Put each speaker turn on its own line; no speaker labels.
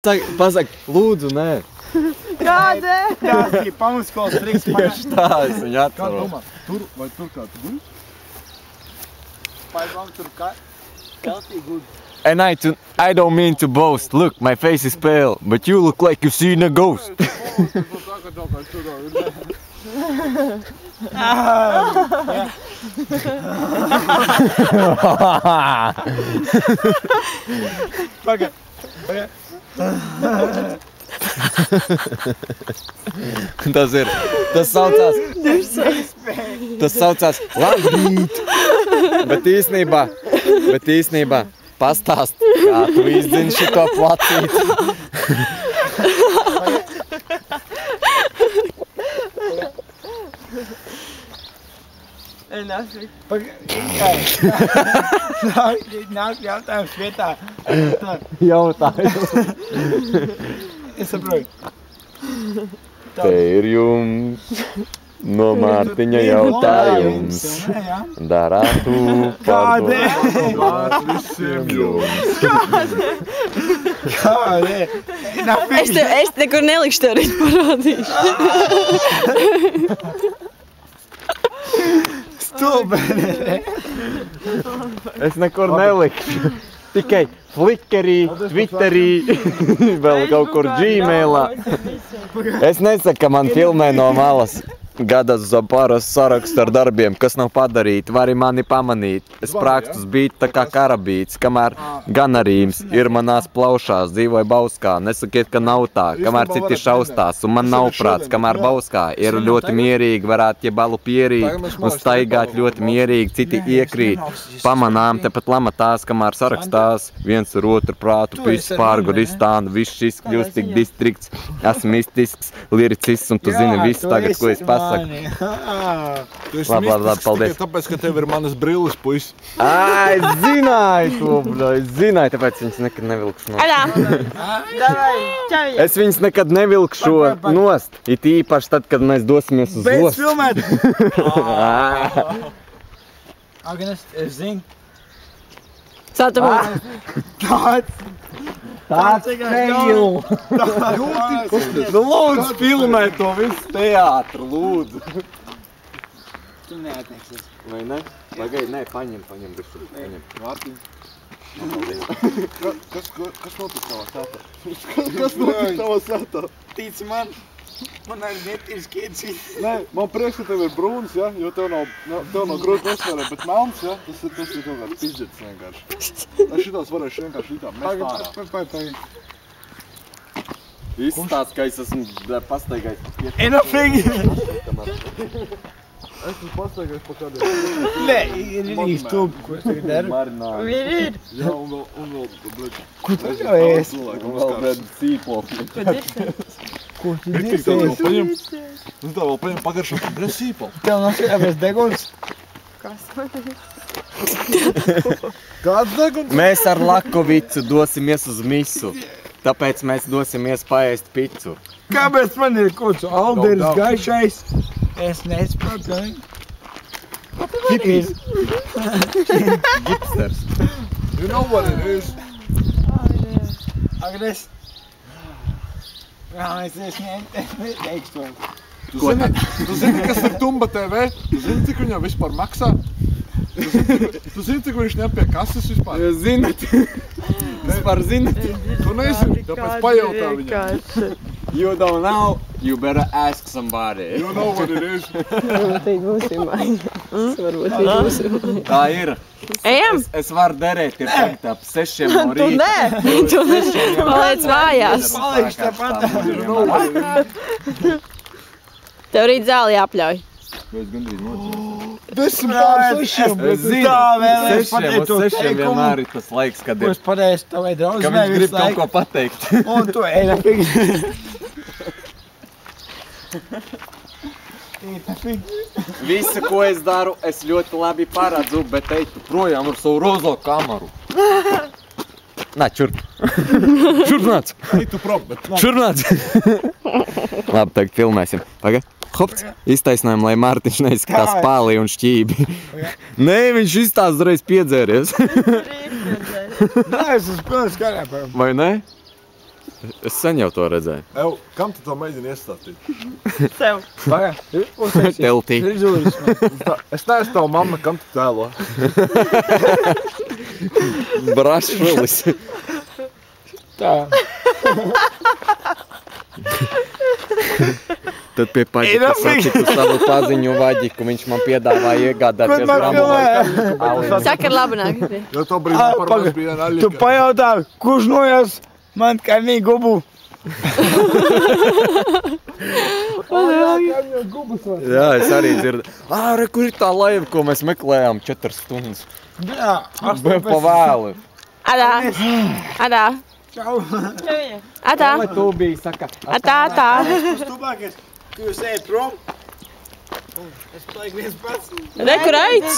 Pasaka, lūdzu, nē.
Kādēļ?
Tas ir pamaskolas triks.
Tieši tā, es viņu
Kā
atceros.
domā? Tur vai tur kā tu guļ? Paizvam tur kā? Keltī guļ.
And I don't mean to boast. Look, my face is pale, but you look like you've seen a ghost.
Pagad.
Tas saucās labrīt. Bet īsnībā pastāst, kā tu izdini šito placīti.
Nāk jautājums vietā.
Jautājums.
Es saprotu.
Te ir jums no Mārtiņa jautājums. Darātu pārdot visiem jums.
Kādēļ?
Es nekur nelikšu tev rīt parādīšu.
Stulbeni.
Es nekur nelikšu. Tikai Flickerī, Twitterī, vēl kaut kur Gmailā. Es nesaku, ka man filmē no malas. Gadas Zaparas sarakstu ar darbiem, kas nav padarīti, var arī mani pamanīt. Es prākstus bītu tā kā karabīts, kamēr ganarījums ir manās plaušās, dzīvoju Bauskā. Nesakiet, ka nav tā, kamēr citi šaustās, un man nav prāts, kamēr Bauskā ir ļoti mierīgi, varētu jebalu pierīt un staigāt ļoti mierīgi, citi iekrīt. Pamanām tepat lamatās, kamēr sarakstās, viens ar otru prātu, viss pārguristānu, viss šis kļūst tik distrikts, esmu mistisks, liricists, un tu zini visu tagad, ko es pasaku.
Tu esi mistisks tikai tāpēc, ka tev ir manas brilles, puisi.
Es zināju to, es zināju, tāpēc viņas nekad nevilkšu nost. Es viņas nekad nevilkšu nost, it īpaši tad, kad mēs dosimies uz
Beidz
ostu.
filmēt! Agnes, es zinu.
Satamā.
Tāds fail! Nu lūdzu, filmē to visu teātru, lūdzu.
Tu neatnieksies.
Vai ne? Pagaid, nē, paņem visu.
Mārtiņ. Kas notiek tavā sātā? Kas notiek tavā sātā?
Tic man arī netīrs kiecīt.
Nē, man prieks, ka tev ir brūns, ja? Jo tev nav grūti nosmērēt, bet melns, ja? Tas ir kaut kāds pizdzets vienkārši. Es šitās varēšu vienkārši šitā mest ārā.
Pagaid.
Izstāst, ka es esmu pastaigājis pa pietām.
Enafīgi!
Es esmu pastaigājis pa kādiem.
Nē, ir stulbi, ko es tagad daru.
Marināju.
Ir.
Jā, un vēl, blēd.
Ko tu jau ēst?
Un vēl pēc sīpoli.
Ko tu
Tev
ēst?
paņem, pagaršo, blēd sīpoli.
Tev noskatījāmies deguns?
Kāds deguns?
Mēs ar Lakovicu dosimies uz misu. Tāpēc mēs dosimies paēst picu.
Kāpēc man ir kaut kāds alderis
Daudz.
gaišais? Es nesaprotu.
Hippies. Hipsters.
You know what it is?
Agnes. Jā, es neteikšu to.
Tu zini, kas ir Tumba TV? Tu zini, cik viņam vispār maksā? Tu zini, cik viņš ņem pie kases vispār?
Jūs zinat? Vispār zinat?
Tu nezini, tāpēc pajautā viņam.
You don't know, you better ask somebody.
You know what it is?
Varbūt būsim maiņas. Varbūt būsim.
Tā ir.
Ejam?
Es varu derēt, ir tagad ap 6 no
Tu
rīta.
nē. Tu paliec mājās.
Palikšu tepat.
Tev rīt zāli jāpļauj.
Es gandrīz nocīju.
10 pār 6.
Es zinu,
Tā vēlēs
6
pateikt to teikumu.
vienmēr ir tas laiks, kad
Ko
ir.
es pateicu tavai
Ka
draudzenei
viņš grib
visu
kaut
laiku.
ko pateikt.
Un tu enafīgi.
Visu, ko es daru, es ļoti labi paredzu, bet ej tu projām ar savu rozo kameru. Nā, čurp. Čurp nāc.
Ej tu prom, bet
Čurp nāc. Labi, tagad filmēsim. Pagaid. Hops, iztaisnājam, lai Mārtiņš neizskatās pāli un šķībi. Nē, viņš izstāst uzreiz piedzēries.
Nē, es esmu pilns kārēpā.
Vai ne? Es sen jau to redzēju.
Ev, kam tu to mēģini iestāstīt?
Tev.
Pagā, uztaisīt.
Teltī.
Frizūras.
Es neesmu tava mamma, kam tu tēlo?
Brašulis.
Tā.
Tad pie paģika satiku savu paziņu Vaģiku, viņš man piedāvāja iegādāties gramu.
Saka, ir labi nāk.
Jo to brīdi par mums bija
Tu
naļika.
pajautā, kurš nojās man kaimī gubu?
Jā, es arī dzirdu. Re, kur ir tā laiva, ko mēs meklējām 4 stundas?
Jā,
Pa vēlu.
Adā. Adā.
Čau.
Adā.
Vai tu biji, saka?
Atā.
Stubākais, ka jūs ejat prom. Es palieku viens pats.
Re, kur aic?